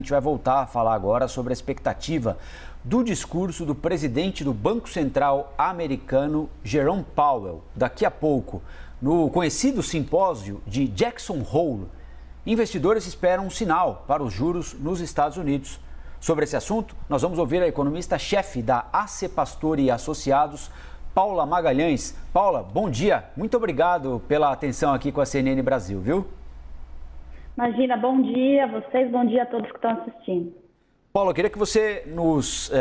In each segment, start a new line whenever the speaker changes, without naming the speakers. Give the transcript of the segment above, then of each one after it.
A gente vai voltar a falar agora sobre a expectativa do discurso do presidente do Banco Central americano, Jerome Powell. Daqui a pouco, no conhecido simpósio de Jackson Hole, investidores esperam um sinal para os juros nos Estados Unidos. Sobre esse assunto, nós vamos ouvir a economista-chefe da AC Pastor e Associados, Paula Magalhães. Paula, bom dia. Muito obrigado pela atenção aqui com a CNN Brasil, viu?
Imagina, bom dia a vocês, bom dia a todos que estão assistindo.
Paula, eu queria que você nos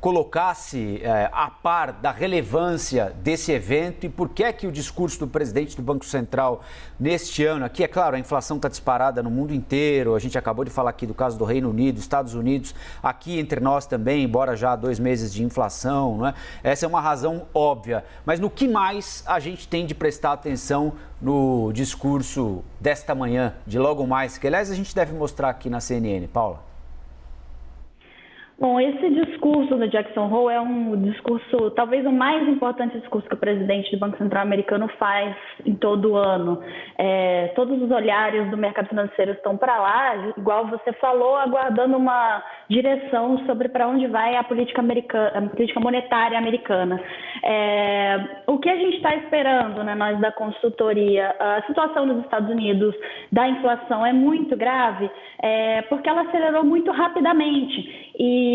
colocasse a par da relevância desse evento e por que é que o discurso do presidente do Banco Central neste ano, aqui é claro, a inflação está disparada no mundo inteiro, a gente acabou de falar aqui do caso do Reino Unido, Estados Unidos, aqui entre nós também, embora já há 2 meses de inflação, não é? Essa é uma razão óbvia, mas no que mais a gente tem de prestar atenção no discurso desta manhã, de logo mais, que aliás a gente deve mostrar aqui na CNN, Paula?
Bom, esse discurso do Jackson Hole é um discurso, talvez o mais importante discurso que o presidente do Banco Central americano faz em todo o ano. Todos os olhares do mercado financeiro estão para lá, igual você falou, aguardando uma direção sobre para onde vai a política monetária americana. O que a gente está esperando, né, nós da consultoria, a situação nos Estados Unidos da inflação é muito grave, porque ela acelerou muito rapidamente. E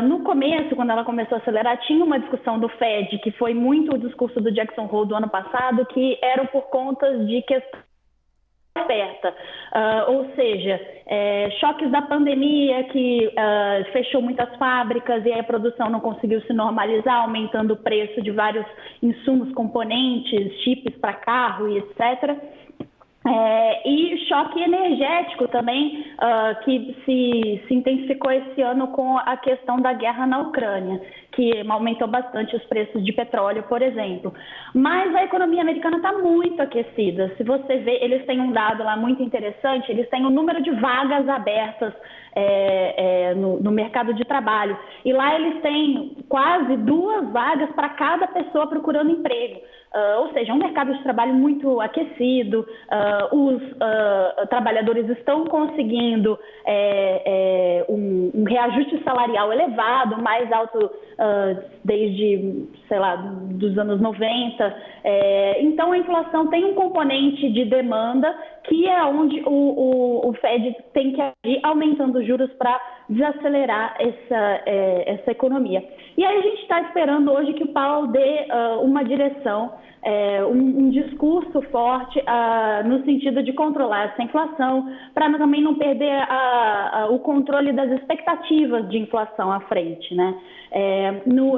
no começo, quando ela começou a acelerar, tinha uma discussão do Fed, que foi muito o discurso do Jackson Hole do ano passado, que eram por conta de questões aberta, ou seja, choques da pandemia que fechou muitas fábricas e aí a produção não conseguiu se normalizar, aumentando o preço de vários insumos, componentes, chips para carro e etc. E choque energético também, que se intensificou esse ano com a questão da guerra na Ucrânia, que aumentou bastante os preços de petróleo, por exemplo. Mas a economia americana está muito aquecida. Se você vê, eles têm um dado lá muito interessante, eles têm o número de vagas abertas no mercado de trabalho. E lá eles têm quase 2 vagas para cada pessoa procurando emprego. Ou seja, é um mercado de trabalho muito aquecido, os trabalhadores estão conseguindo um reajuste salarial elevado, mais alto desde, sei lá, dos anos 90. Então, a inflação tem um componente de demanda que é onde o Fed tem que agir, aumentando os juros para desacelerar essa economia. E aí a gente está esperando hoje que o Powell dê uma direção, um discurso forte no sentido de controlar essa inflação, para também não perder o controle das expectativas de inflação à frente, né?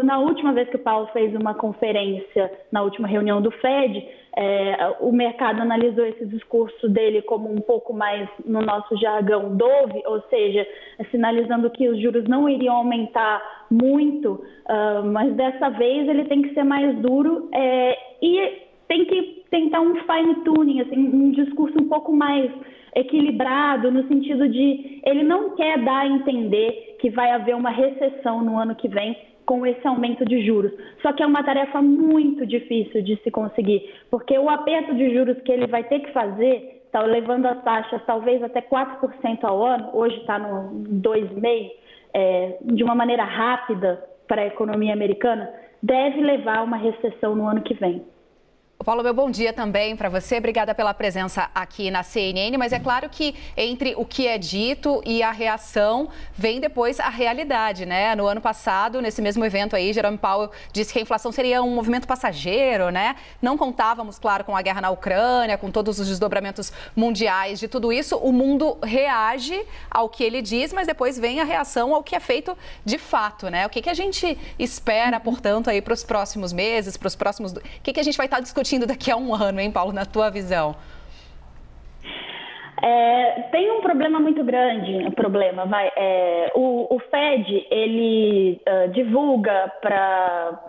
Na última vez que o Powell fez uma conferência, na última reunião do Fed, o mercado analisou esse discurso dele como um pouco mais, no nosso jargão, dove, ou seja, sinalizando que os juros não iriam aumentar muito, mas dessa vez ele tem que ser mais duro e tem que tentar um fine-tuning, assim, um discurso um pouco mais equilibrado, no sentido de ele não quer dar a entender que vai haver uma recessão no ano que vem com esse aumento de juros. Só que é uma tarefa muito difícil de se conseguir, porque o aperto de juros que ele vai ter que fazer, está levando as taxas talvez até 4% ao ano, hoje está no 2,5%, de uma maneira rápida para a economia americana, deve levar a uma recessão no ano que vem.
Paulo, meu bom dia também para você. Obrigada pela presença aqui na CNN, mas é claro que entre o que é dito e a reação vem depois a realidade, né? No ano passado, nesse mesmo evento aí, Jerome Powell disse que a inflação seria um movimento passageiro, né? Não contávamos, claro, com a guerra na Ucrânia, com todos os desdobramentos mundiais de tudo isso. O mundo reage ao que ele diz, mas depois vem a reação ao que é feito de fato, né? O que a gente espera, portanto, aí para os próximos meses, para os próximos... O que a gente vai estar discutindo daqui a um ano, hein, Paulo, na tua visão?
Tem um problema muito grande, o Fed, ele divulga para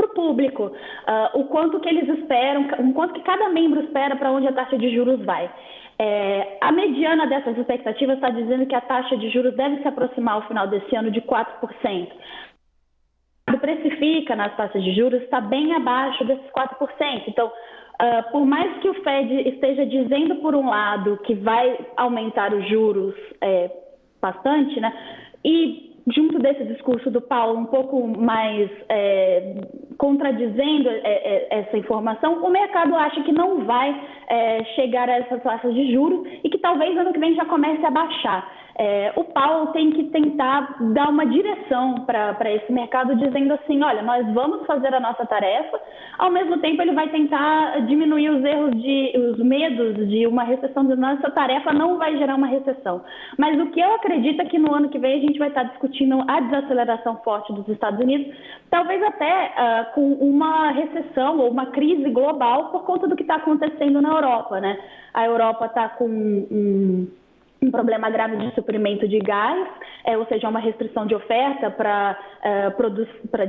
o público o quanto que eles esperam, o quanto que cada membro espera para onde a taxa de juros vai. A mediana dessas expectativas está dizendo que a taxa de juros deve se aproximar ao final desse ano de 4%. O precifica nas taxas de juros está bem abaixo desses 4%. Então, por mais que o Fed esteja dizendo, por um lado, que vai aumentar os juros bastante, né? E junto desse discurso do Paulo, um pouco mais contradizendo essa informação, o mercado acha que não vai chegar a essas taxas de juros e que talvez ano que vem já comece a baixar. O Paulo tem que tentar dar uma direção para esse mercado, dizendo assim, olha, nós vamos fazer a nossa tarefa, ao mesmo tempo ele vai tentar diminuir os erros, os medos de uma recessão, dizendo nossa tarefa não vai gerar uma recessão. Mas o que eu acredito é que no ano que vem a gente vai estar discutindo a desaceleração forte dos Estados Unidos, talvez até com uma recessão ou uma crise global por conta do que está acontecendo na Europa, né? A Europa está com um problema grave de suprimento de gás, ou seja, uma restrição de oferta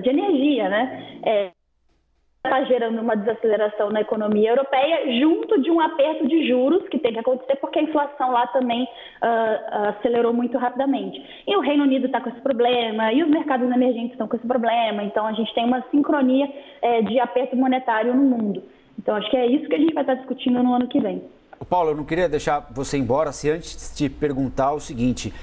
de energia, né? Está gerando uma desaceleração na economia europeia, junto de um aperto de juros que tem que acontecer, porque a inflação lá também acelerou muito rapidamente. E o Reino Unido está com esse problema, e os mercados emergentes estão com esse problema, então a gente tem uma sincronia de aperto monetário no mundo. Então acho que é isso que a gente vai estar discutindo no ano que vem.
Paulo, eu não queria deixar você embora se antes te perguntar o seguinte,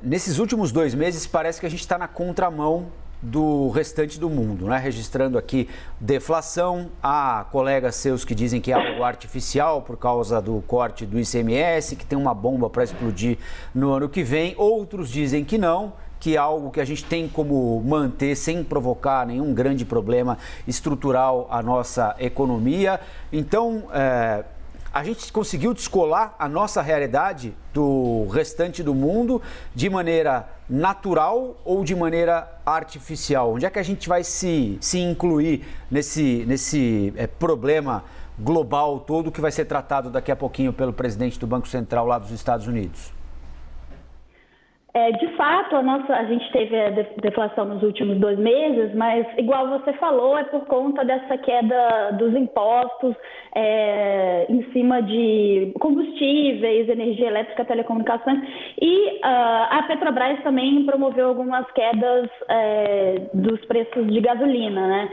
nesses últimos 2 meses parece que a gente está na contramão do restante do mundo, né? Registrando aqui deflação, há colegas seus que dizem que é algo artificial por causa do corte do ICMS, que tem uma bomba para explodir no ano que vem, outros dizem que não, que é algo que a gente tem como manter sem provocar nenhum grande problema estrutural à nossa economia. Então, a gente conseguiu descolar a nossa realidade do restante do mundo de maneira natural ou de maneira artificial? Onde é que a gente vai se incluir nesse problema global todo que vai ser tratado daqui a pouquinho pelo presidente do Banco Central lá dos Estados Unidos?
De fato, a gente teve a deflação nos últimos 2 meses, mas, igual você falou, é por conta dessa queda dos impostos em cima de combustíveis, energia elétrica, telecomunicações. E a Petrobras também promoveu algumas quedas dos preços de gasolina, né?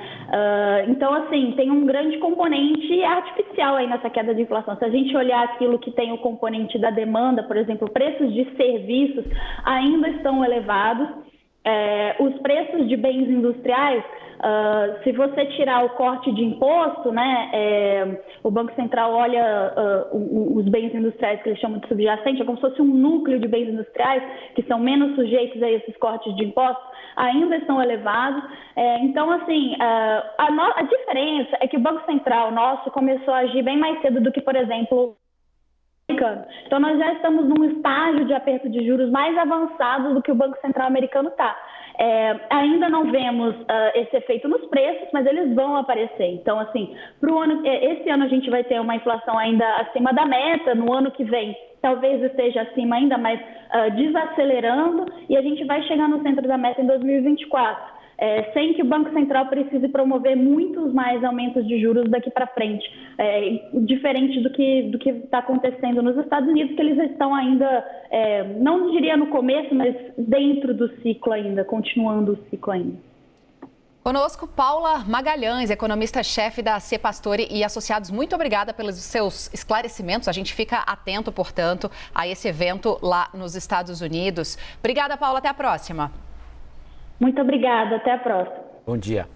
Então, assim, tem um grande componente artificial aí nessa queda de inflação. Se a gente olhar aquilo que tem o componente da demanda, por exemplo, preços de serviços ainda estão elevados. Os preços de bens industriais, se você tirar o corte de imposto, né, o Banco Central olha os bens industriais que eles chamam de subjacente, é como se fosse um núcleo de bens industriais que são menos sujeitos a esses cortes de impostos, ainda estão elevados. Então, assim, a diferença é que o Banco Central nosso começou a agir bem mais cedo do que, por exemplo, então, nós já estamos num estágio de aperto de juros mais avançado do que o Banco Central americano está. Ainda não vemos esse efeito nos preços, mas eles vão aparecer. Então, assim, esse ano a gente vai ter uma inflação ainda acima da meta, no ano que vem talvez esteja acima ainda, mas desacelerando, e a gente vai chegar no centro da meta em 2024. Sem que o Banco Central precise promover muitos mais aumentos de juros daqui para frente, diferente do que está acontecendo nos Estados Unidos, que eles estão ainda, não diria no começo, mas dentro do ciclo ainda, continuando o ciclo ainda.
Conosco, Paula Magalhães, economista-chefe da C. Pastore e Associados. Muito obrigada pelos seus esclarecimentos. A gente fica atento, portanto, a esse evento lá nos Estados Unidos. Obrigada, Paula. Até a próxima.
Muito obrigada. Até a próxima.
Bom dia.